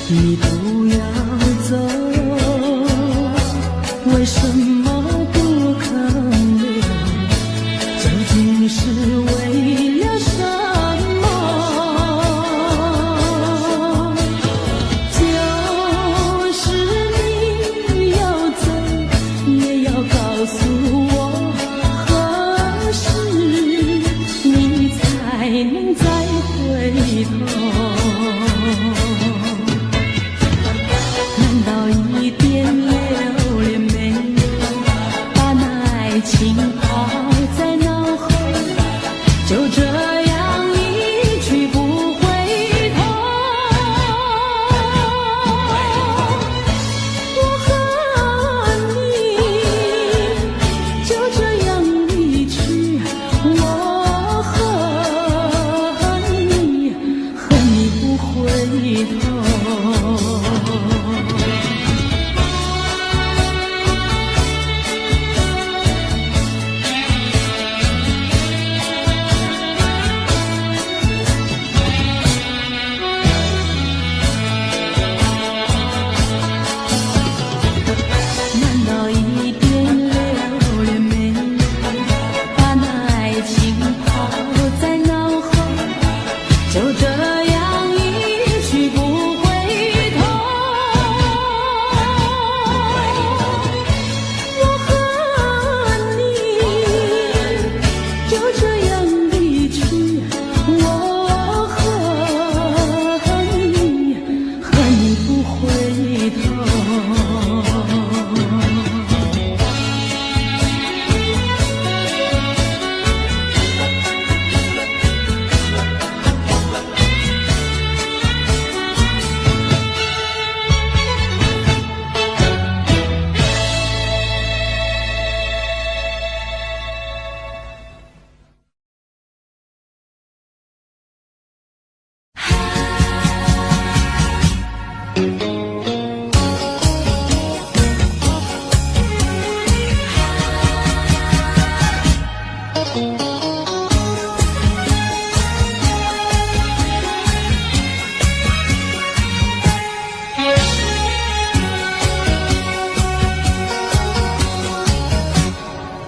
你不要走，为什么不肯留？究竟是为了什么？就是你要走，也要告诉我，何时你才能再回头？一点留恋没有，把那爱情抛在脑后，就这样一去不回头。我和你就这样离去，我和你不回头。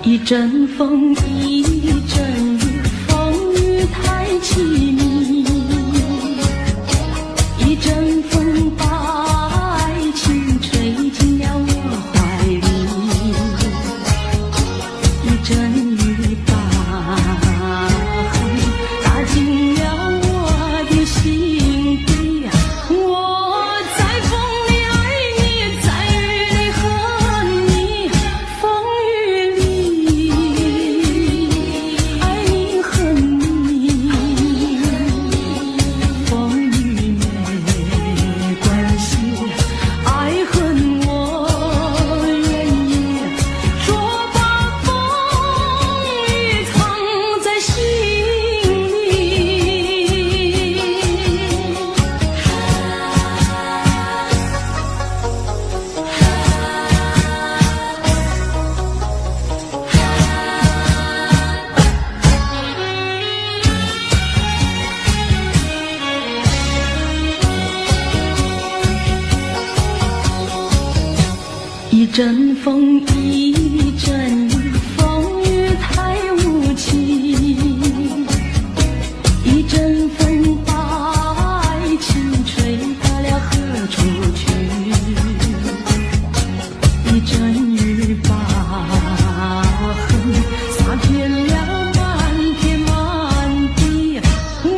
一阵风，一阵雨，风雨太凄迷。一阵风把爱情吹进了我怀里，一阵雨把恨打进了我的心底。我在风里爱你，在雨里恨你，风雨里爱你恨你，风雨没关系，爱恨我愿意，说把风雨藏在心里。一阵风，一阵雨，风雨太无情。一阵风把爱情吹到了何处去？一阵雨把恨洒遍了满天满地。我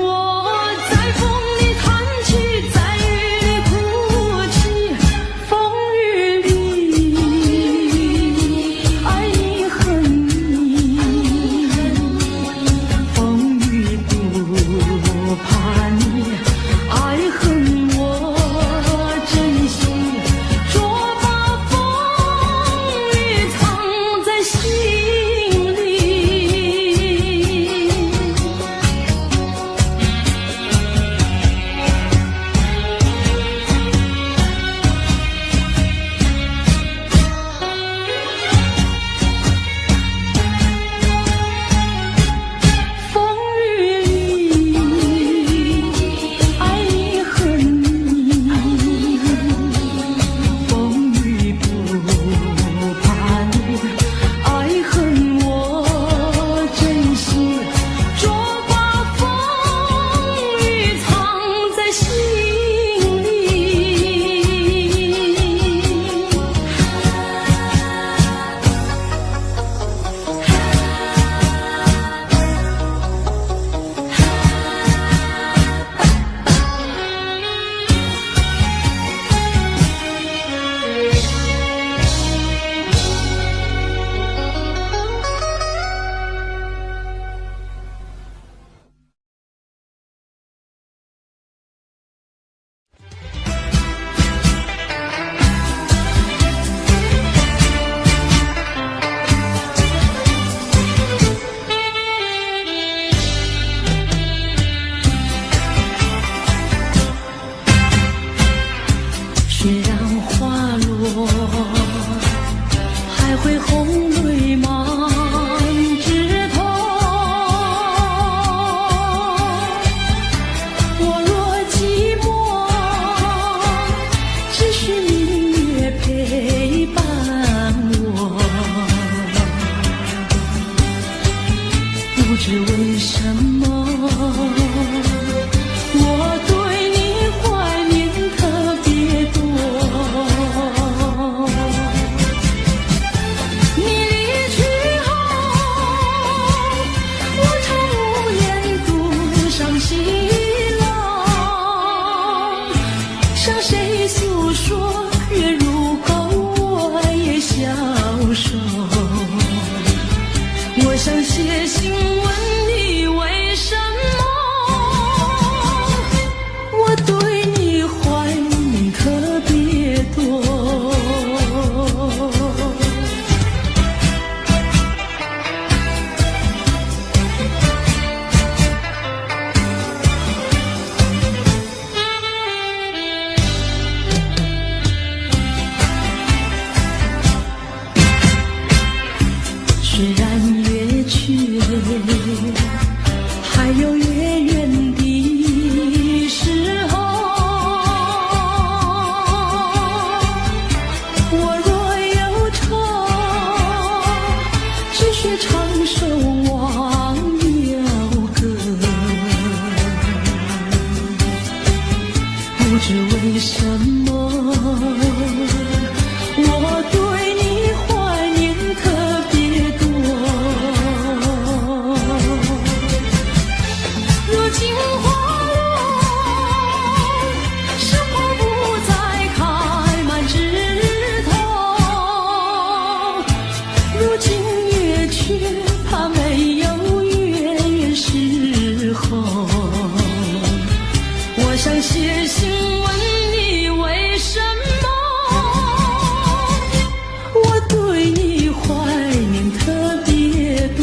不知为什么，我对你怀念特别多。如今花落，生活不再开满枝头。如今月缺，怕没有月圆时候。我想写信问你为什么，我对你怀念特别多。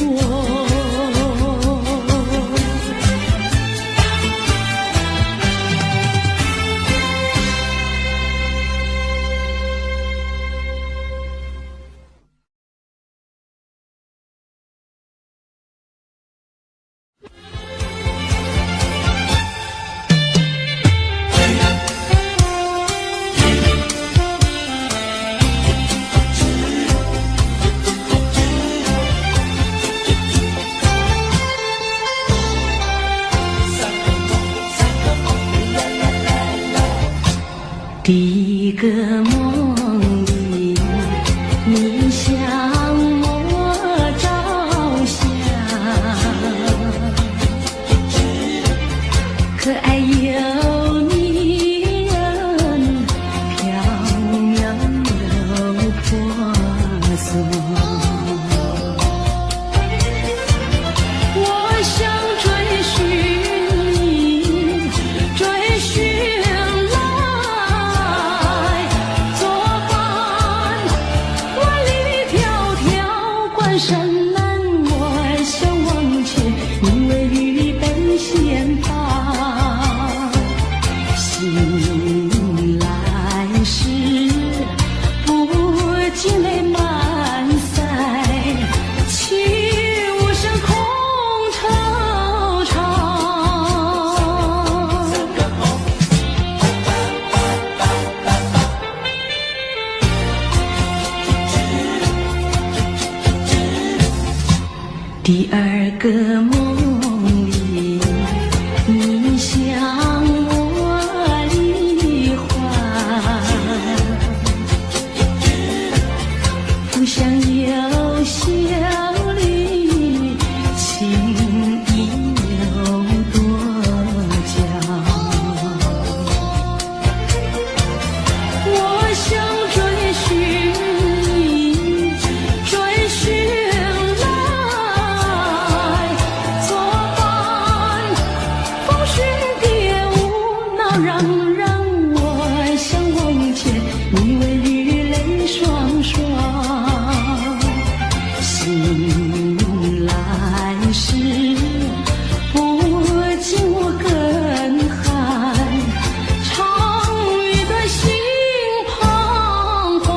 第一个梦里，你向我照相，可爱又迷人，飘渺又婆娑。我想追寻你，追寻山南，我向往前，你为预备献花。醒来时，不禁泪满腮，泣无声空惆怅。第二个梦里，你向我梨花，不想有笑里，情意有多娇。我想追寻你，追寻让我向往前，你为雨泪双双。醒来时，不禁我更寒，长雨的心彷徨。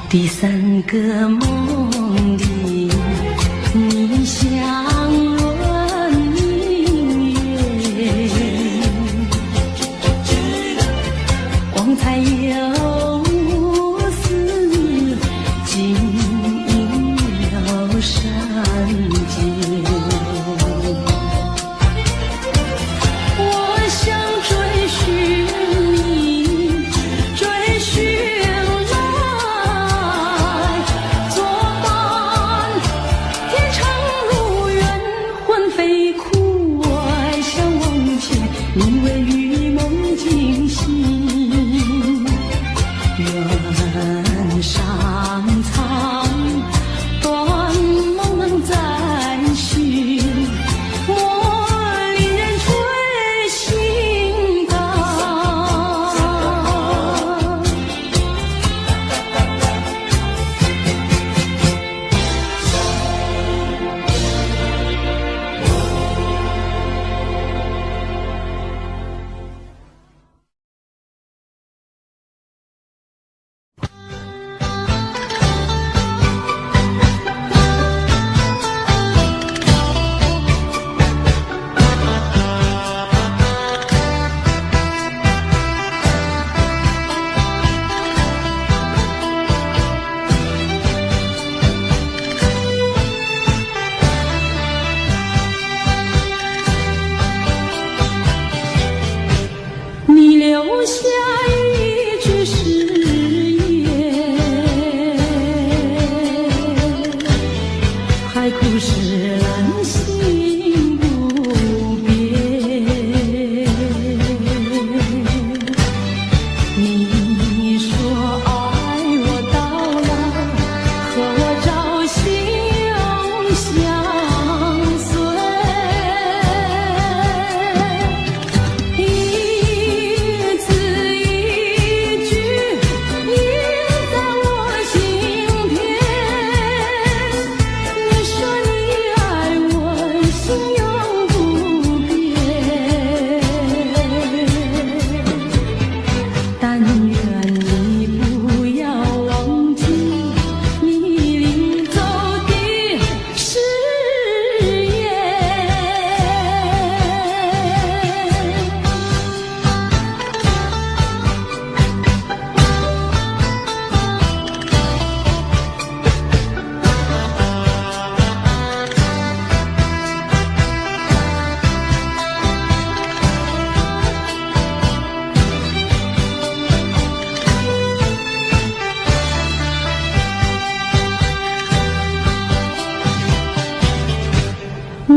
第三个梦里，你像轮明月，光彩有丝，晶莹有闪结。我想追寻你，追寻来作伴，天长如愿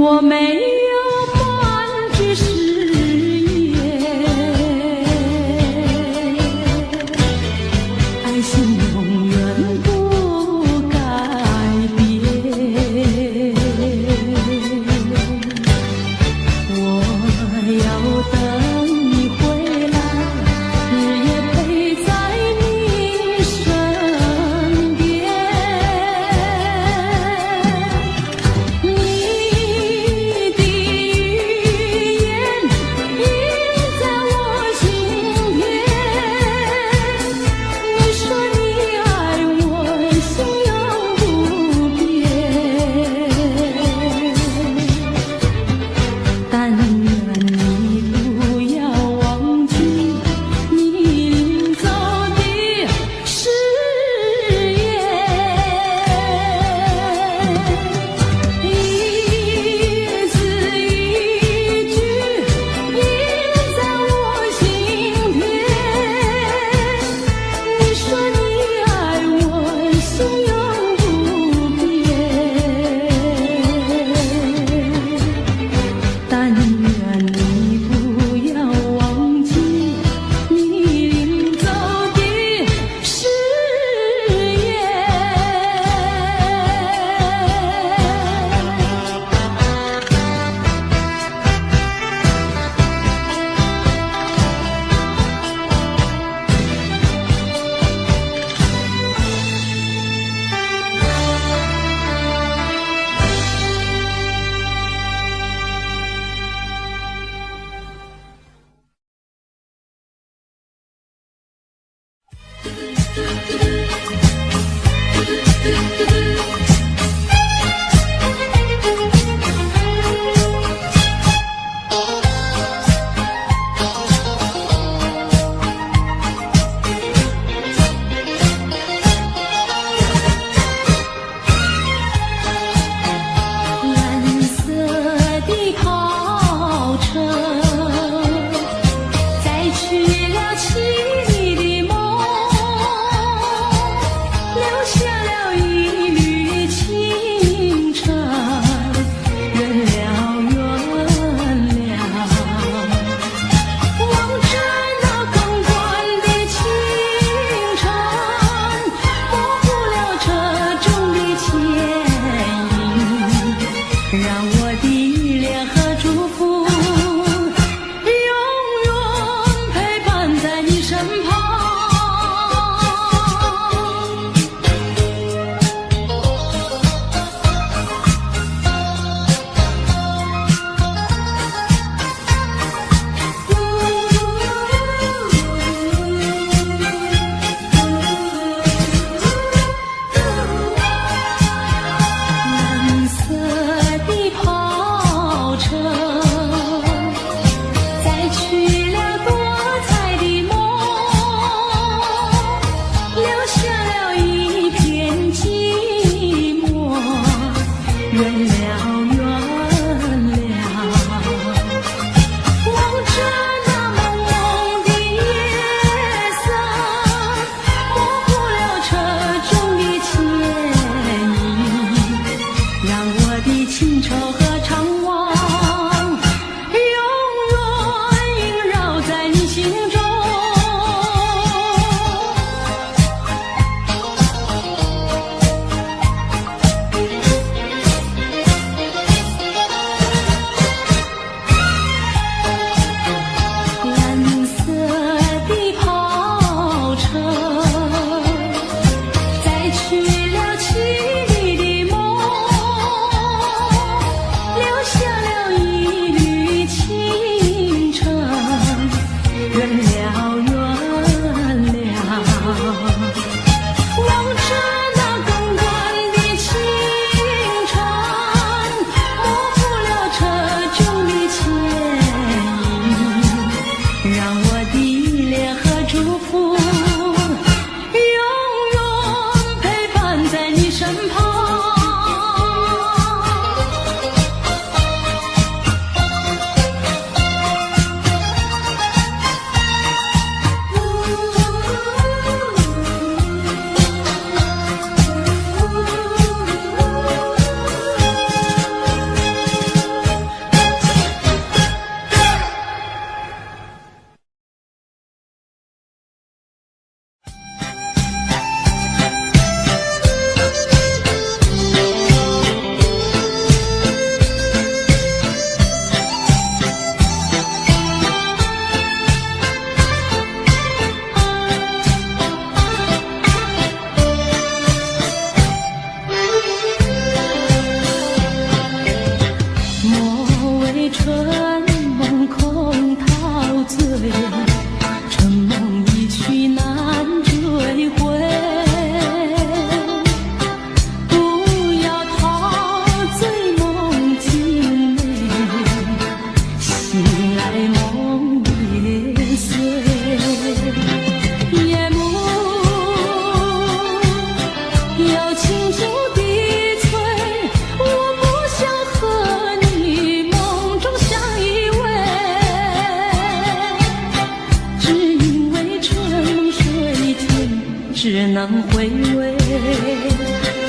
我没有半句誓言，爱情永远不改变。我要等你回来，日夜陪在你身边。你的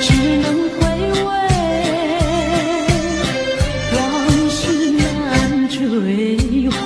只能回味，往事难追回。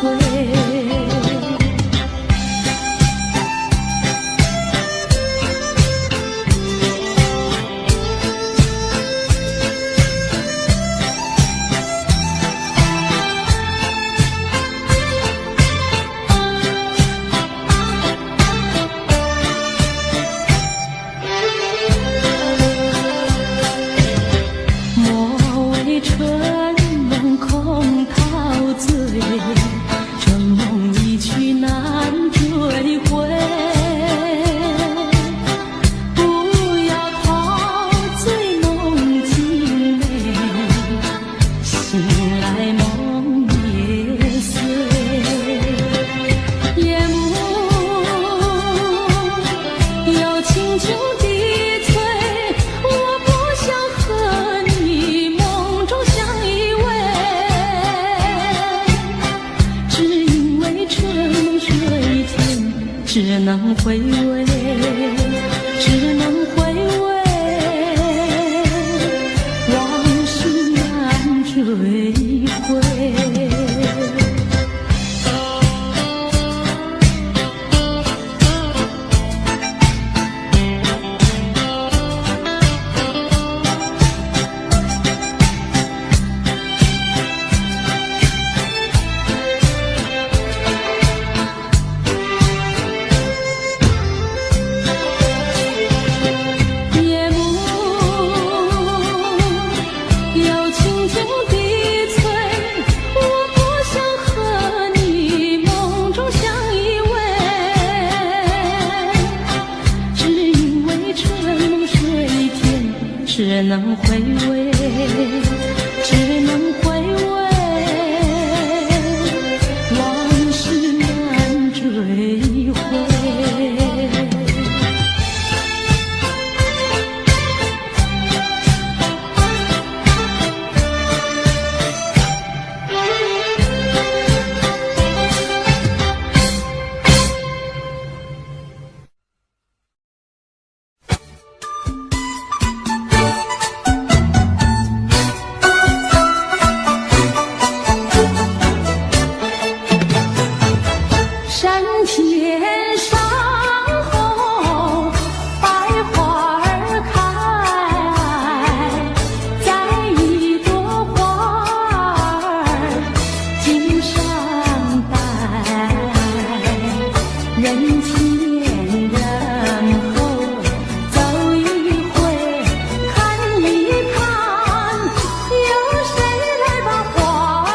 只能回味，只能回味，往事难追回。只能回味，只能回味，往事难追回。山前山后百花儿开，栽一朵花儿锦上带，人前人后走一回，看一看，有谁来把花儿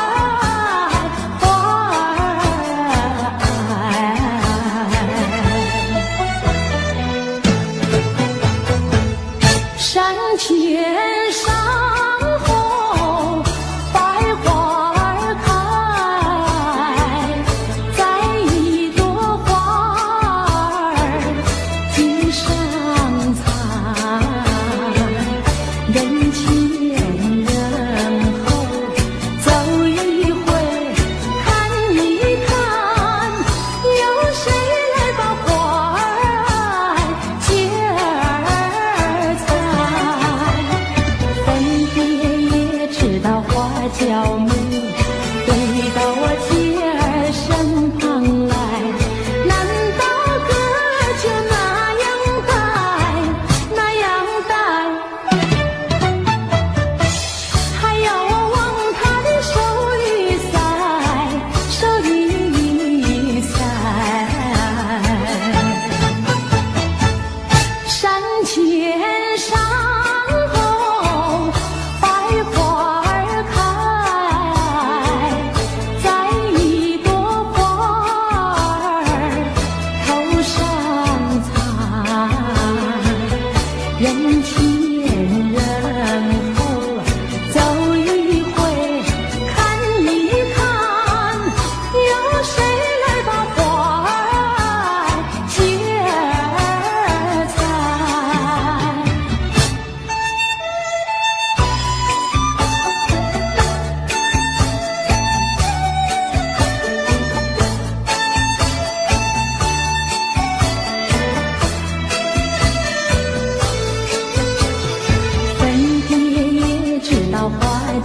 山前山后百花儿开，栽一朵花儿锦上采，人前人后走一回，看一看，有谁来把花儿接儿采。分别也知道花娇美，飞到我姐儿身旁来，难道哥就那样戴，那样戴？还要我往他的手里塞，手里塞。山前山后百花儿开，栽一朵花儿头上采，人前人后走一回，看一看，有谁来把花儿接儿采。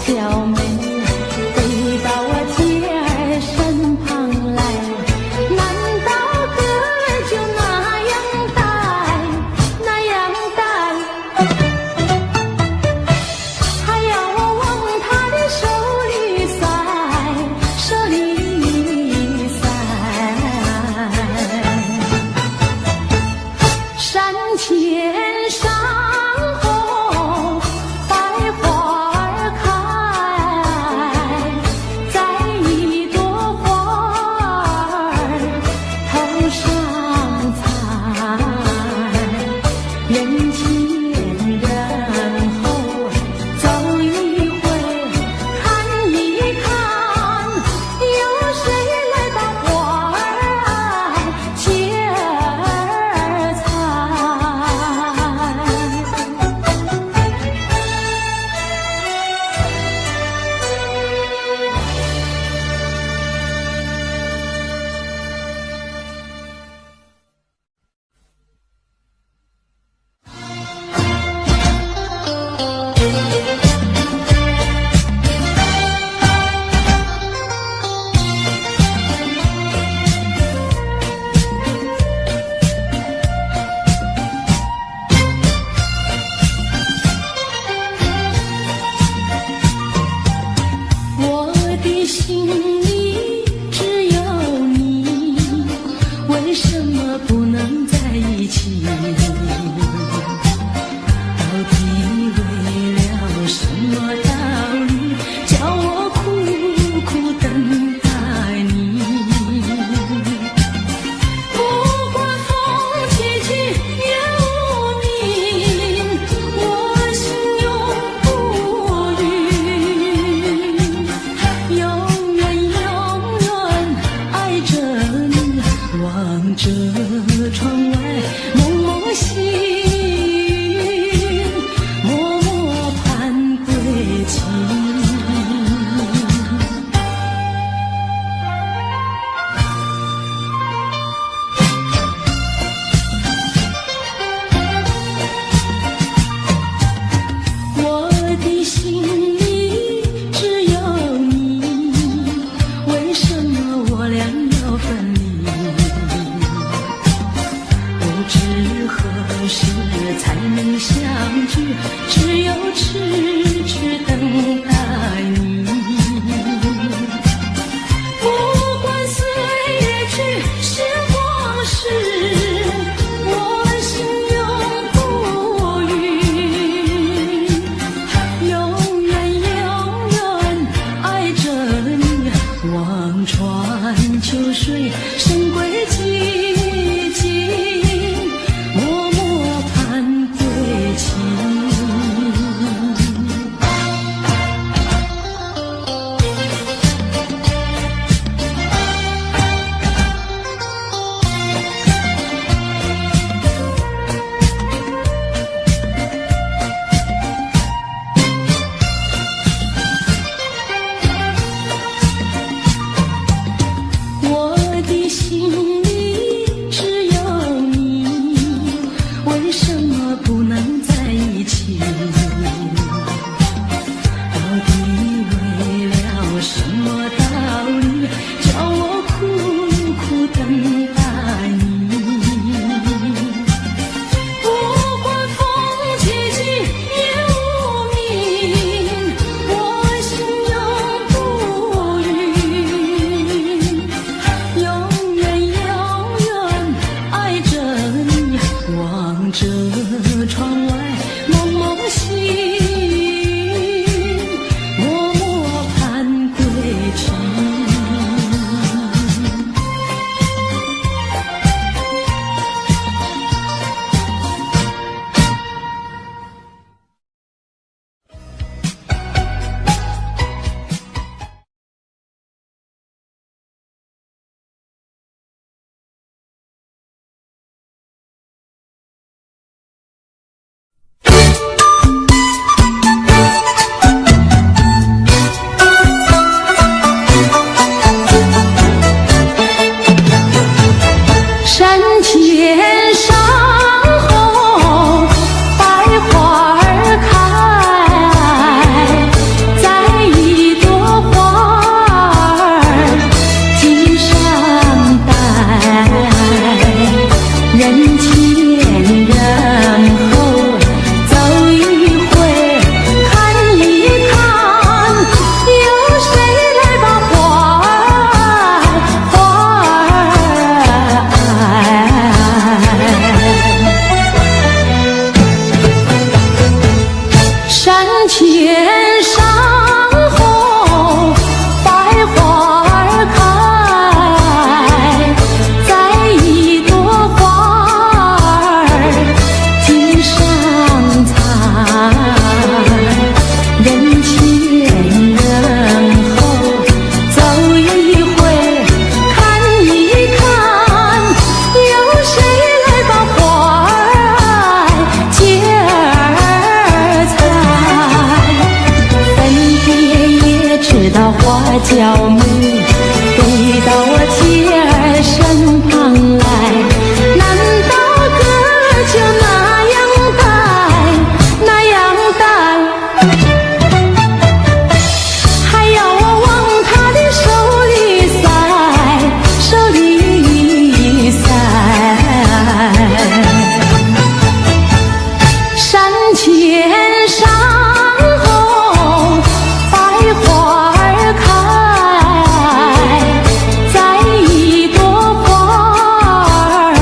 娇美，飞到我姐儿身旁来。难道哥就那样呆，那样呆？还要我往他的手里塞，手里塞。山前山后百花儿开，在一朵花儿头上采。人前人后走一回，看一看，有谁来把花儿接儿采？我的心里只有你，为什么不能在一起？到底为了什么道理，叫我苦苦等待你？不管风起起雨无名，我心永不渝。永远永远爱着你，望着窗外蒙蒙细雨，默默盼归期。我的心里只有你，为什么我俩要分离？不知何时才能相聚，只有痴痴等待你。不管岁月去，时光逝，我心永不渝。永远永远爱着你，望穿秋水，深归寂静，默默盼归期。娇美，飞到我姐儿身旁来。难道哥就那样戴，那样戴？还要我往他的手里塞，手里塞。山前山后百花儿开，摘一朵花儿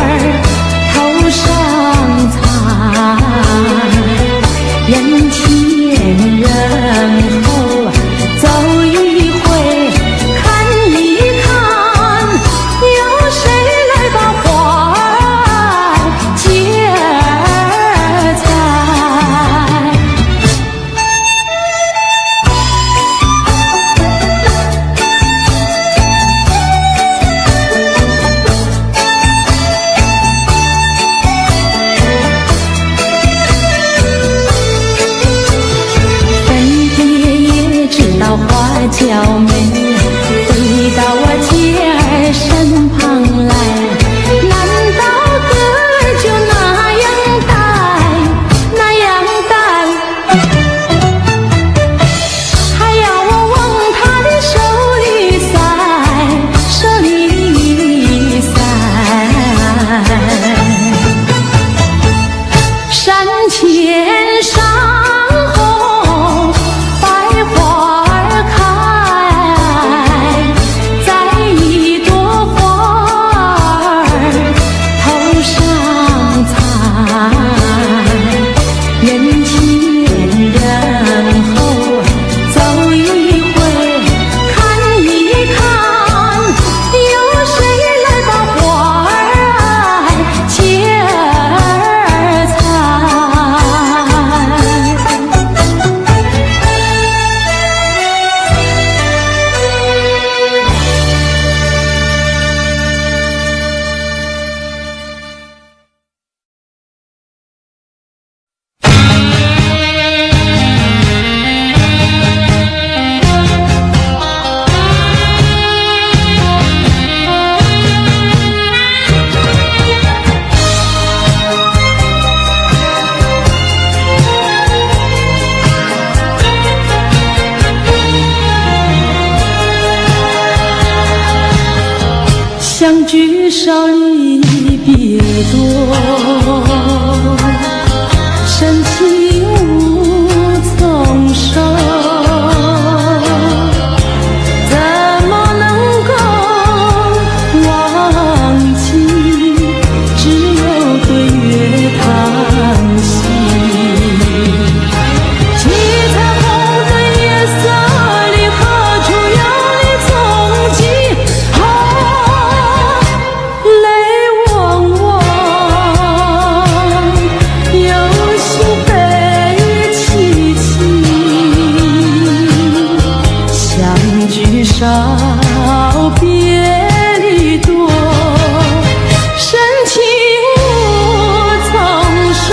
头上采，人前人后走一回，看一看，有谁来把花儿接儿采？本爹也知道花娇美，飞到我姐儿身旁来。难道哥就那样戴，那样戴？还要我往他的手里塞，手里塞。山前山后百花儿开，摘一朵花儿头上采，人前人后走一回，看一看，有谁来把花儿接儿采？相聚少离别多，深情无从收。怎么能够忘记？只有对月叹息。七彩虹的夜色里，何处有你踪迹？泪汪汪，有心悲戚戚。相聚少，别离多，深情无从收。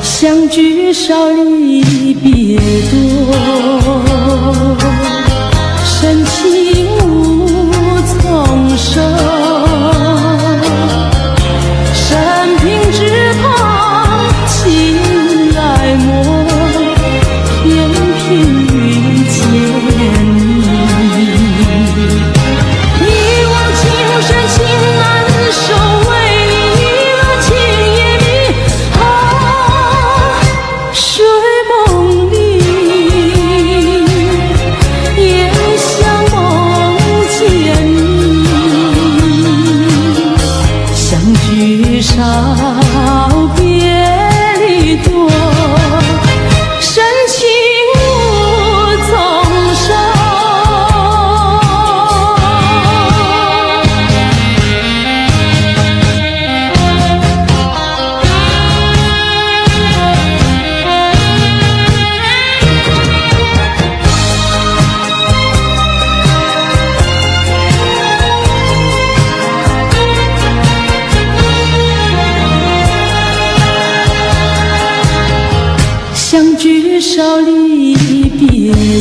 相聚少，离别多，深情无从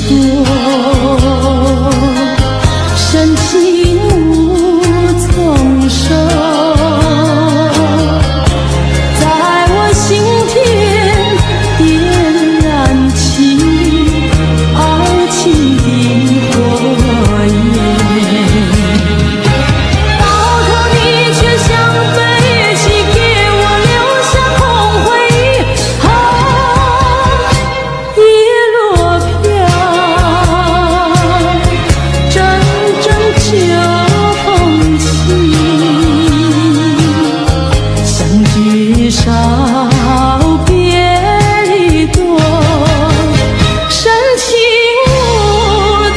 我深情无从收，在我心田点燃起爱情的火焰，到头你却像飞机，给我留下空回忆。叶落飘，阵阵秋风起，相聚少别离多，深情无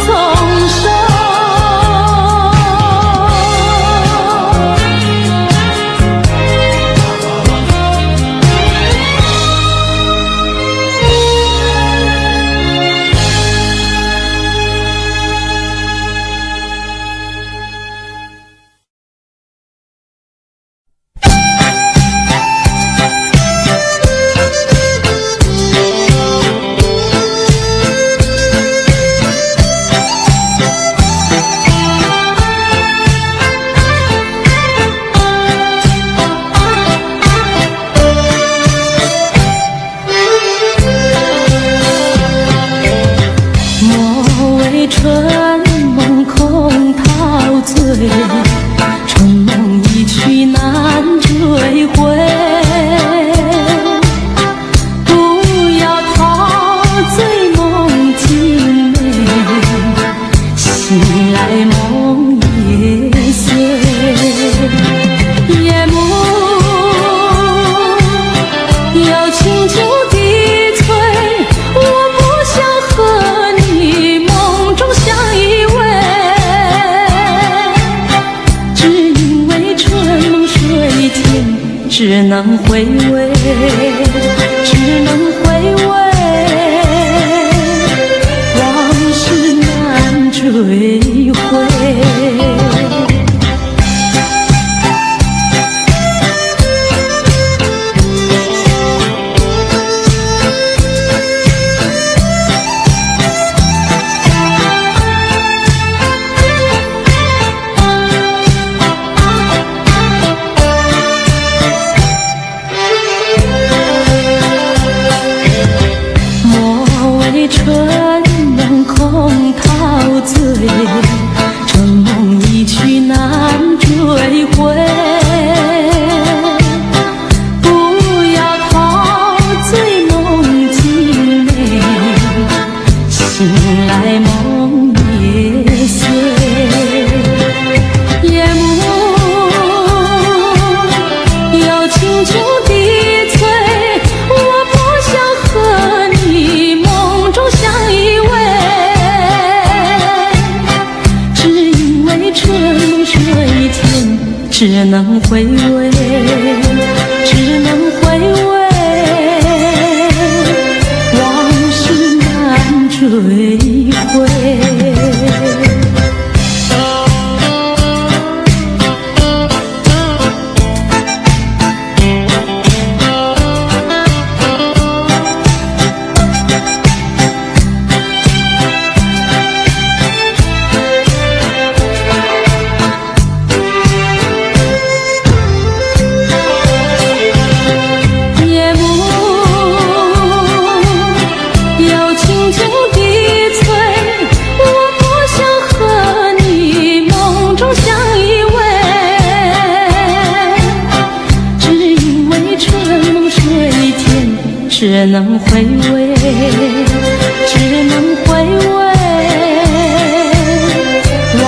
从收。莫为春梦空陶醉，春梦一去难追回。不要陶醉梦境美，醒来梦也碎。夜幕又轻轻低垂，我不想和你梦中相依偎，只因为春梦水天，只能回味，只能回味，往事难追回。莫为春梦空陶醉，春梦一去难追回。不要陶醉梦境美，醒来梦也碎。夜幕又轻轻低垂，我不想和你梦中相依偎，只因为春梦水天，只能回味，只能回味，往事难追回。夜幕又轻轻低垂，我不想和你梦中相依偎，只因为春梦水天，只能回味，只能回味，往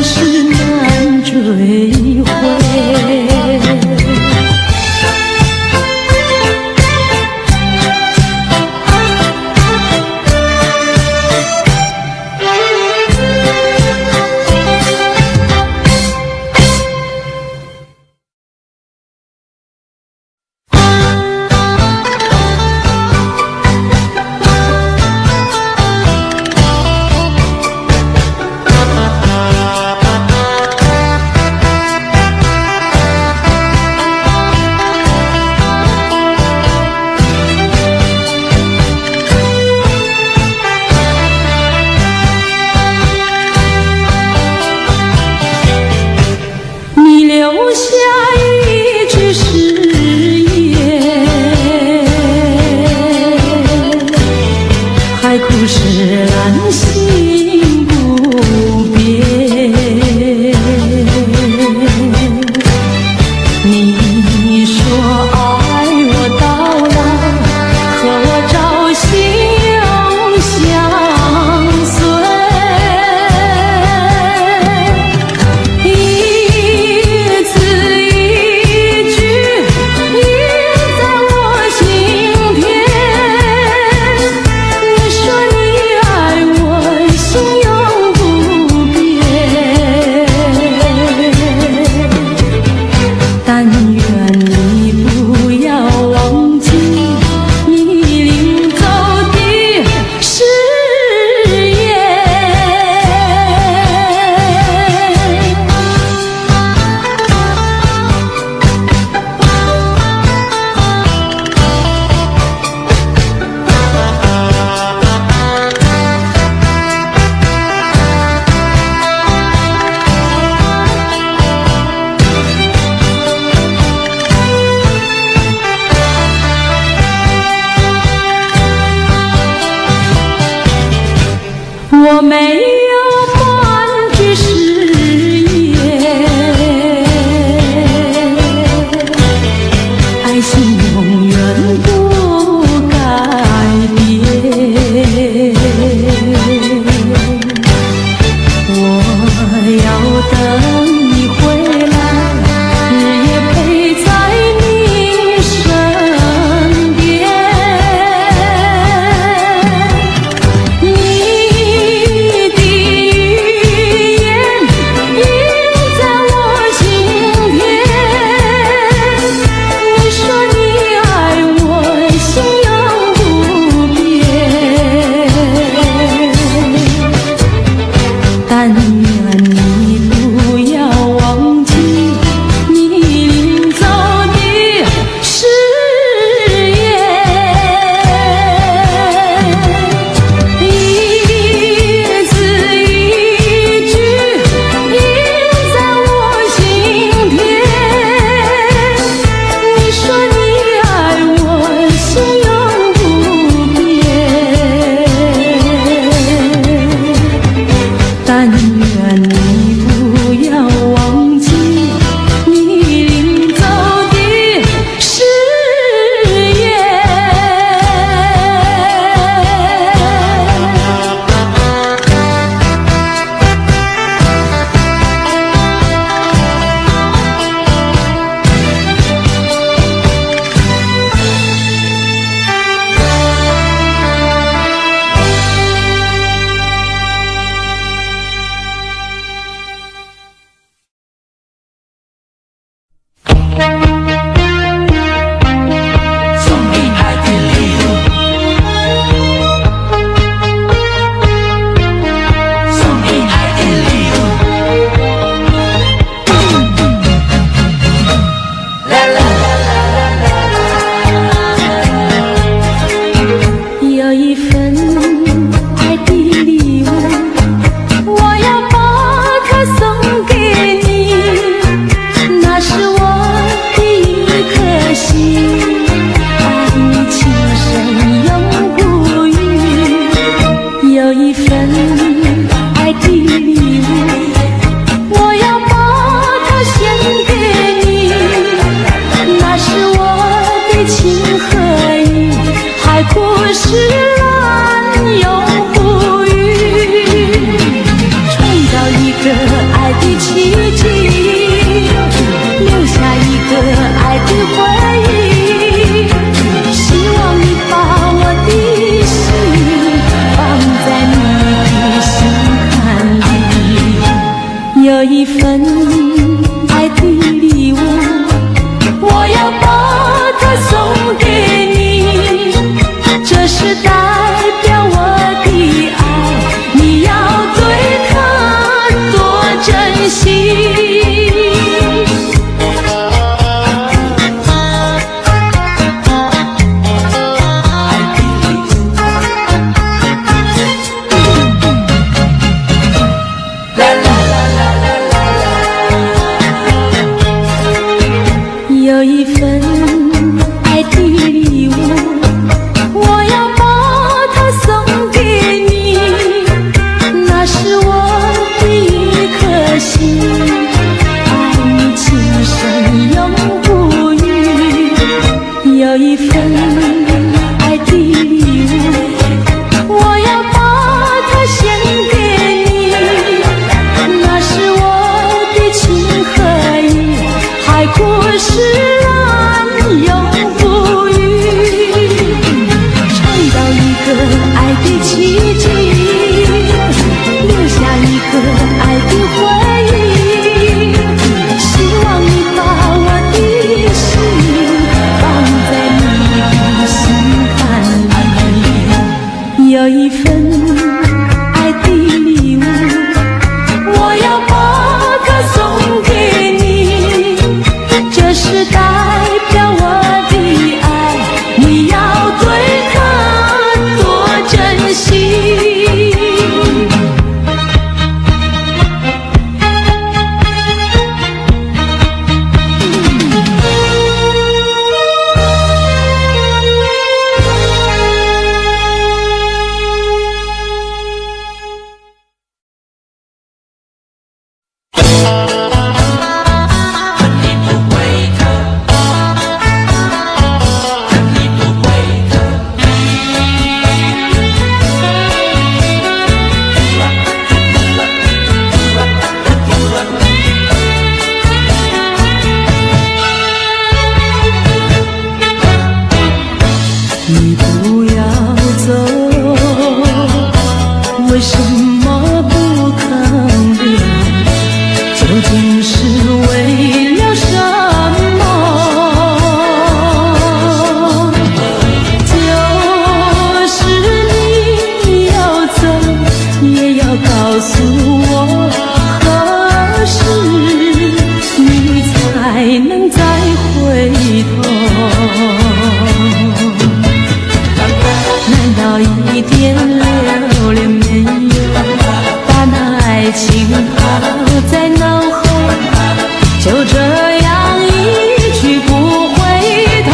事难追回。兰心不变。你说爱我到老，和我朝夕相随，一字一句印在我心田。你说你爱我，心永不变。但愿你不要忘记你领走的誓言。我没有半句誓言，爱情永远不改变。我要等你回来，日夜陪在你身边。你的语言印在我心田。你说你爱我，心永不变。迹，留下一个爱的回忆。希望你把我的心放在你的心坎里，有一份爱的礼物，我要把它送给你，这是代表我的爱，你要对它多珍惜。你不要走，为什么不肯留？究竟是为了什么？就是你要走，也要告诉我何时你才能再回头。难道一点留恋没有，把那爱情抛在脑后，就这样一去不回头？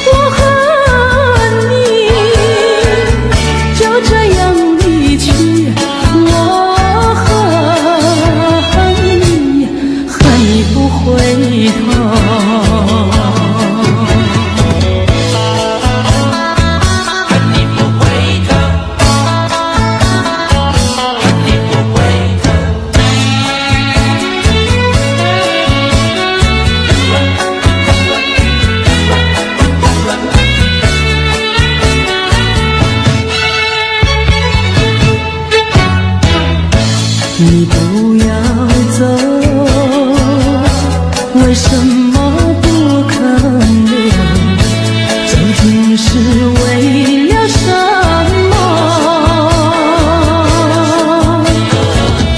我和你就这样离去，我恨你不回头。你不要走，为什么不肯留？究竟是为了什么？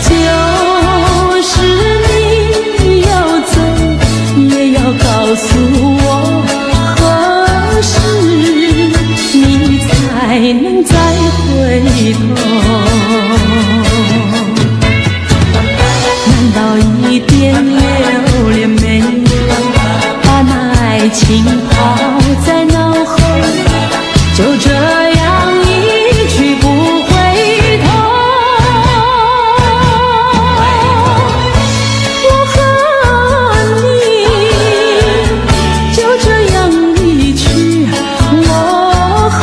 就是你要走，也要告诉我何时你才能再回头。难道一点留恋没有，把那爱情抛在脑后，就这样一去不回头？我和你就这样离去，我恨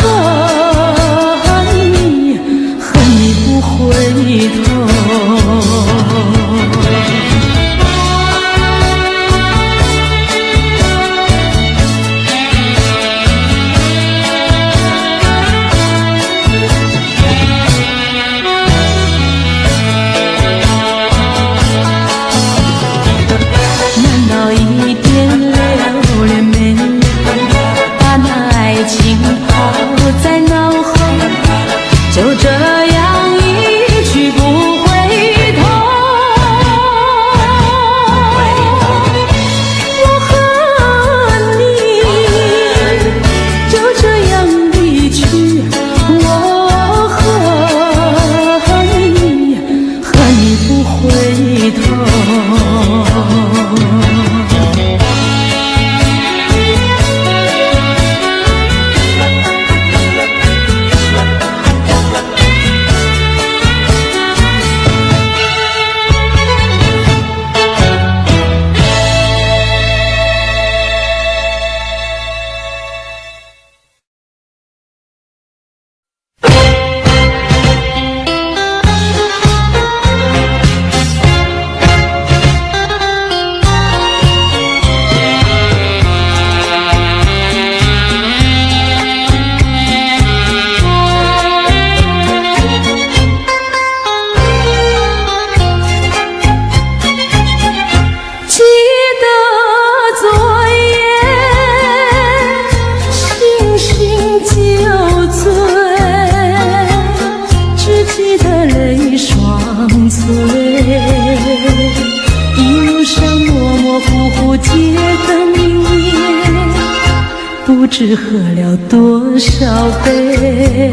不知喝了多少杯，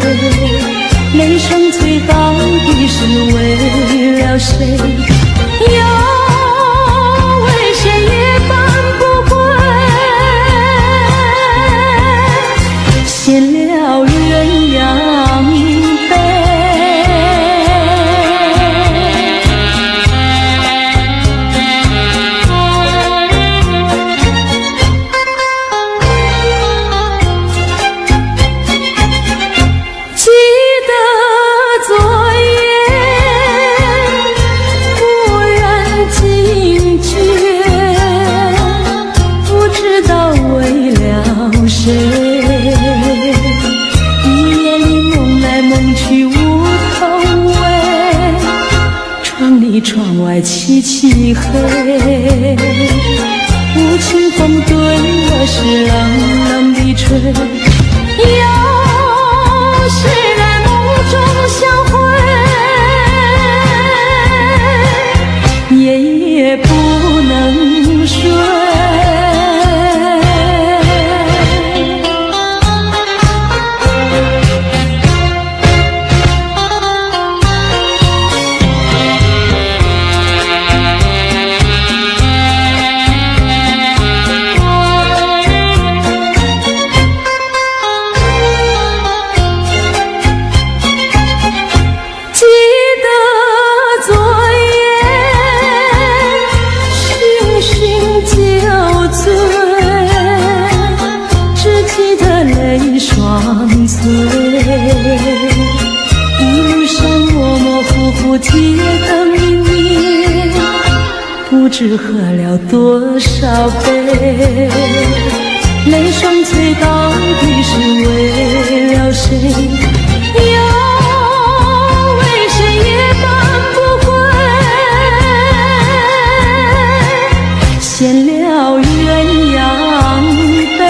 泪双垂到底是为了谁？又为谁也翻不归？闲了鸳鸯杯。窗外凄凄黑，无情风对我是冷冷地吹，又是在梦中相会，夜夜不能睡。一路上模模糊糊铁灯明灭，不知喝了多少杯，泪双垂到底是为了谁？又为谁也翻不归？闲了鸳鸯杯。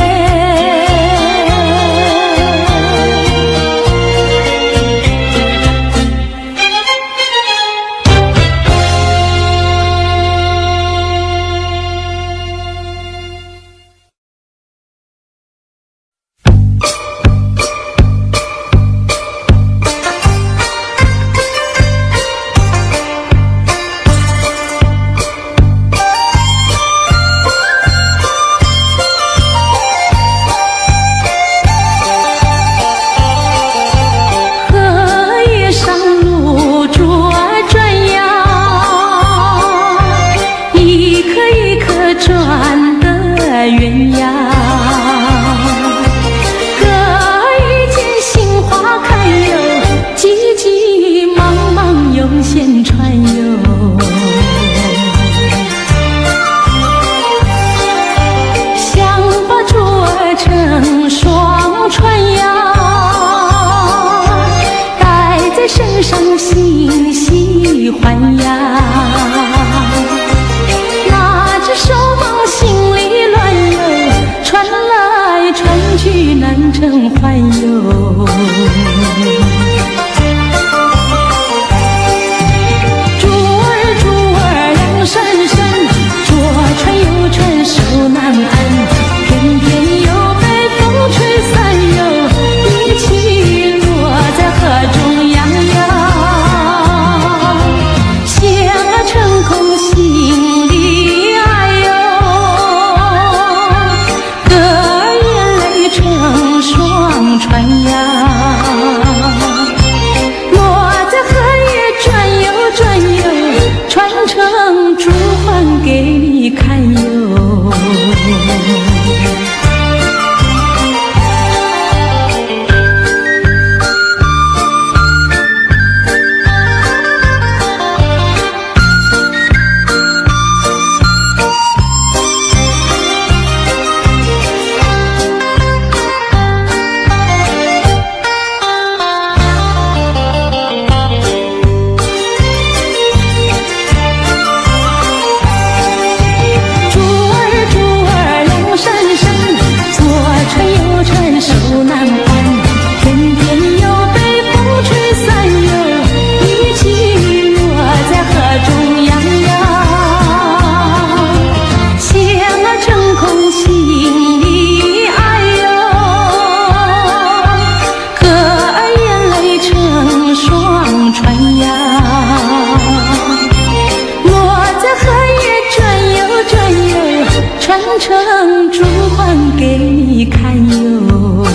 成珠环给你看哟，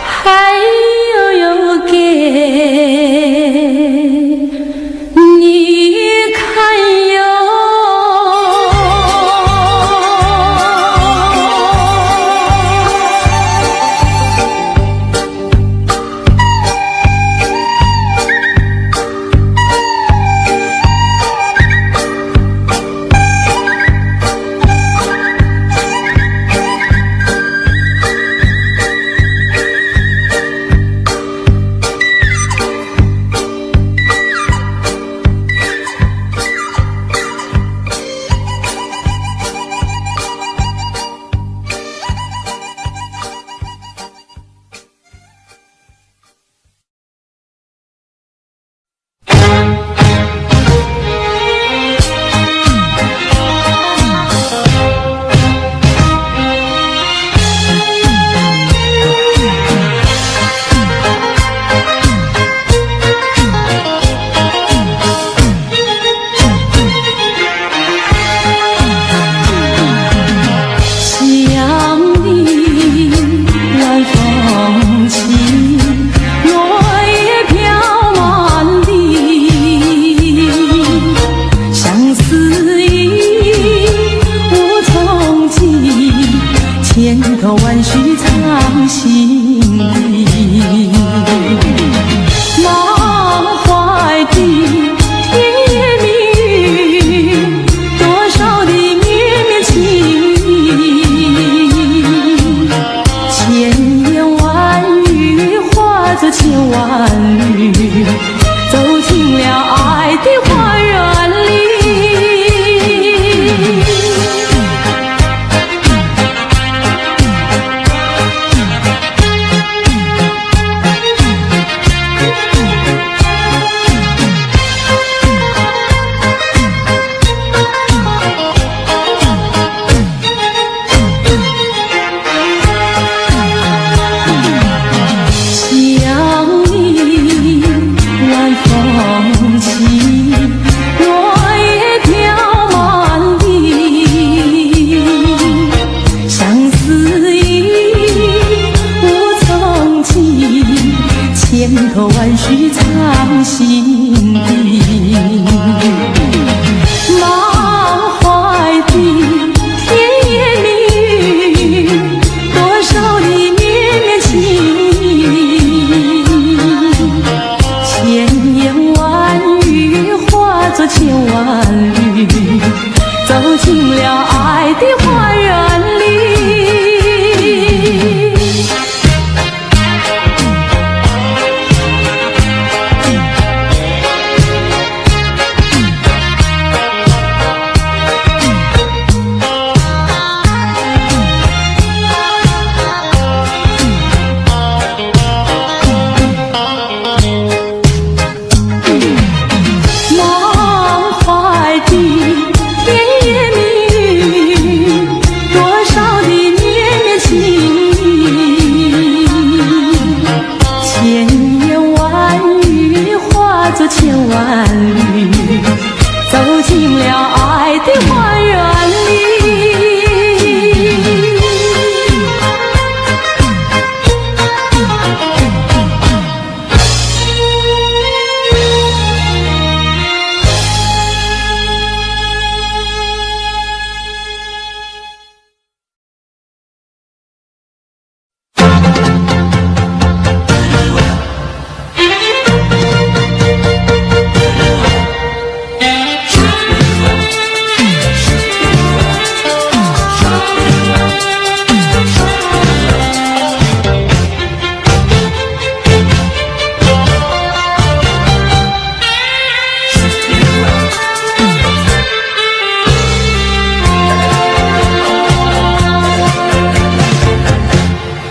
还有给你看哟。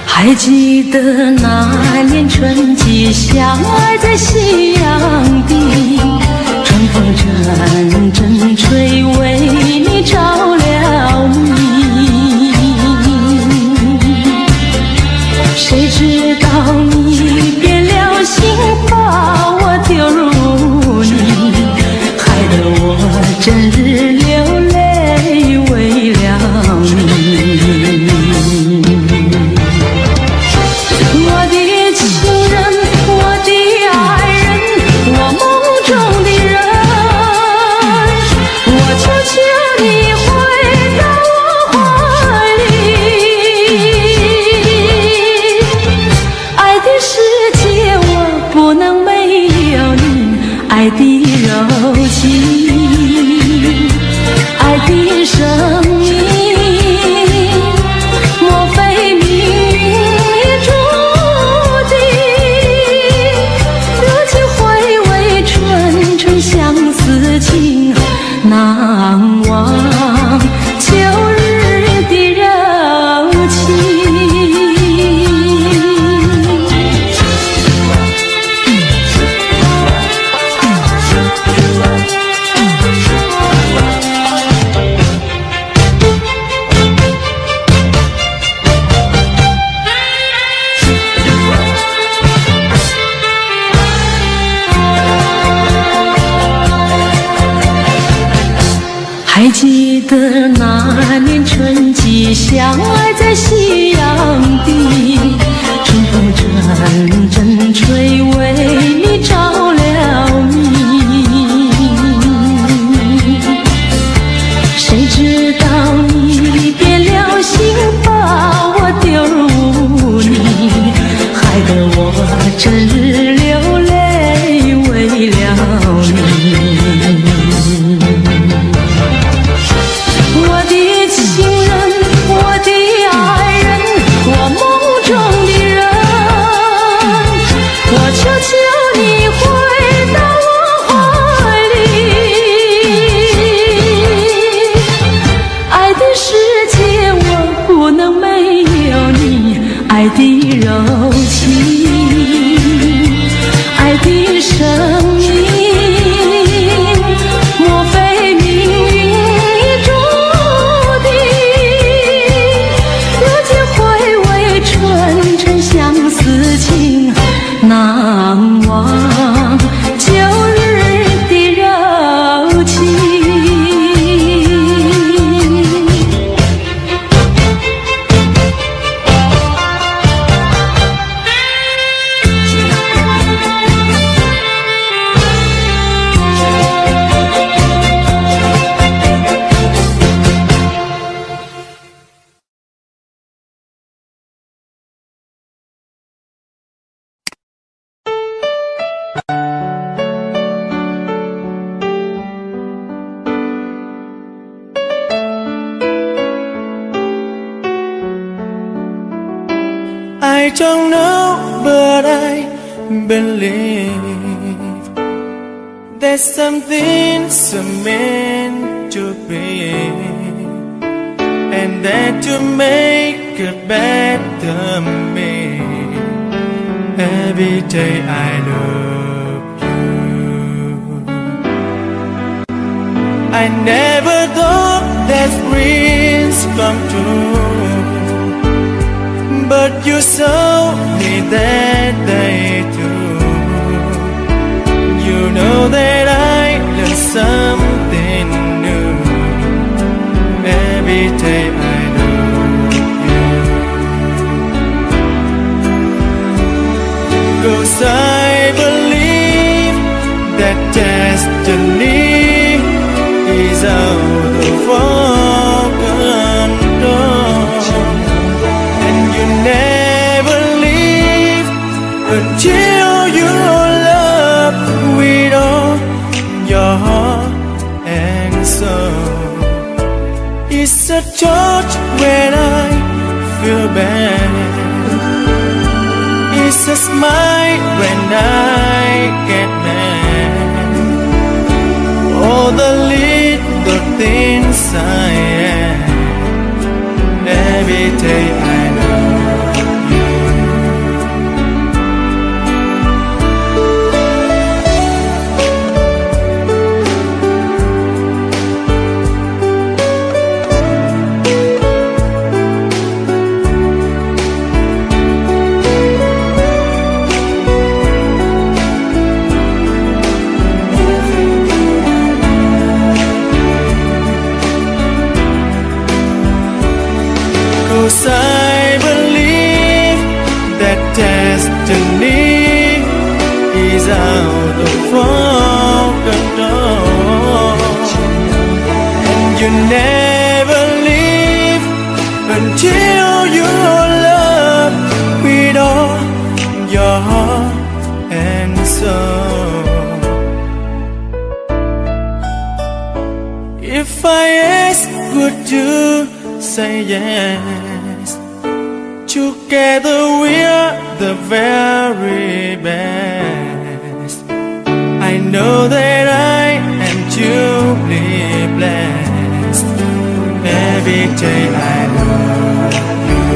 还记得那年春季，相爱在夕阳地，春风阵阵吹，为你着了迷。谁知道你变了心，把我丢入泥，害得我整日得那年春季相爱在夕阳底，春风阵阵吹，为你着了迷。谁知道你变了心，把我丢入泥，害得我整日流泪为了你。我的情人，我的爱人，我梦中的人，我求求你回到我怀里。爱的世界我不能没有你，爱的柔情，爱的生命，莫非命运已注定？如今回味纯纯相思情，难忘旧日的柔情。I don't know, but I believe there's something so meant to be, and that to make it better me. Every day I love you. I never thought that dreams come true, but you saw me that day too. You know that I learned something new. Every day I love you. 'Cause I believe that destiny is out of our control, and you never leave until you love with all your heart and soul. It's a touch when I feel bad, it's a smile when I get mad. All the little things I am. Every day I love you. Cause I believe that destiny is out of our control, and you never leave until you love with all your heart and soul. If I ask, would you say yes? Together we're the very best. I know that I am truly blessed. Every day I love you,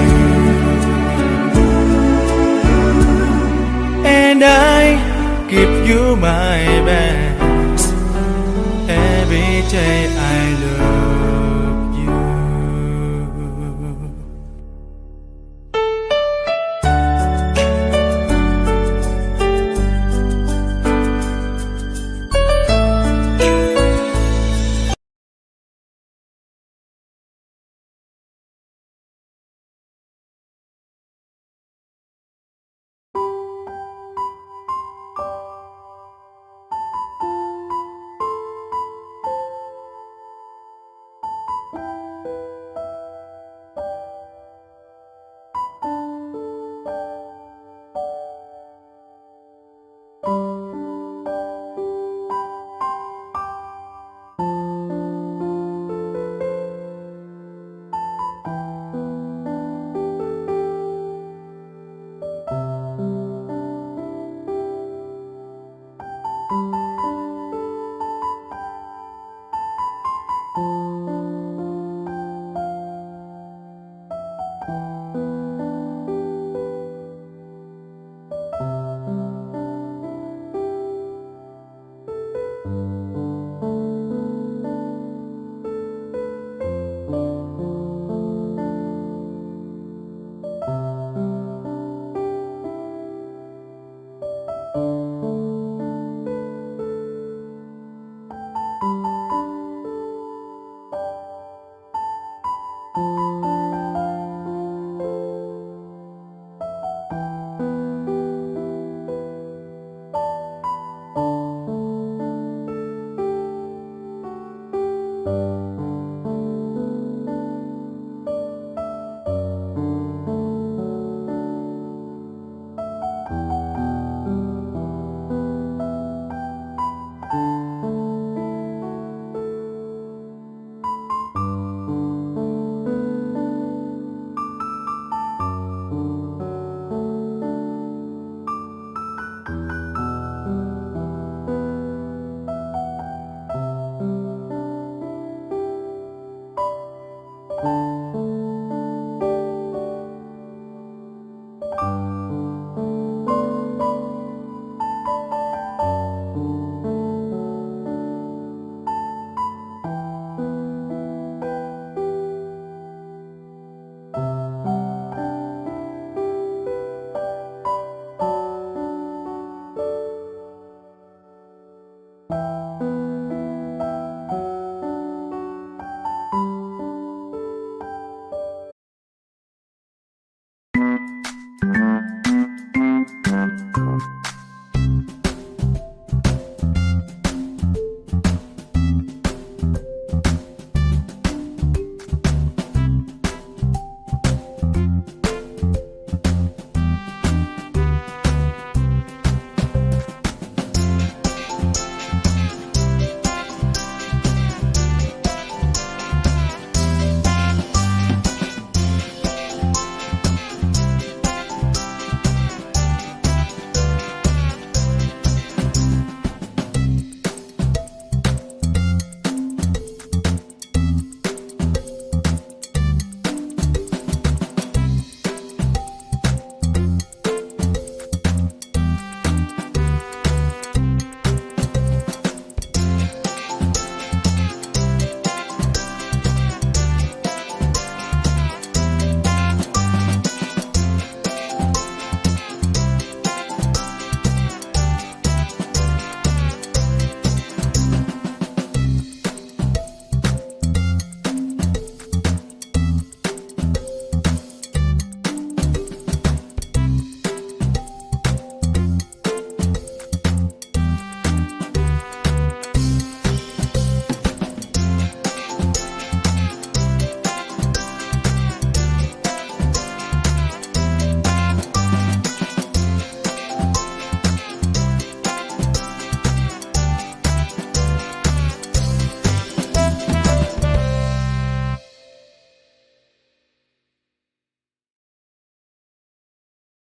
and I give you my best.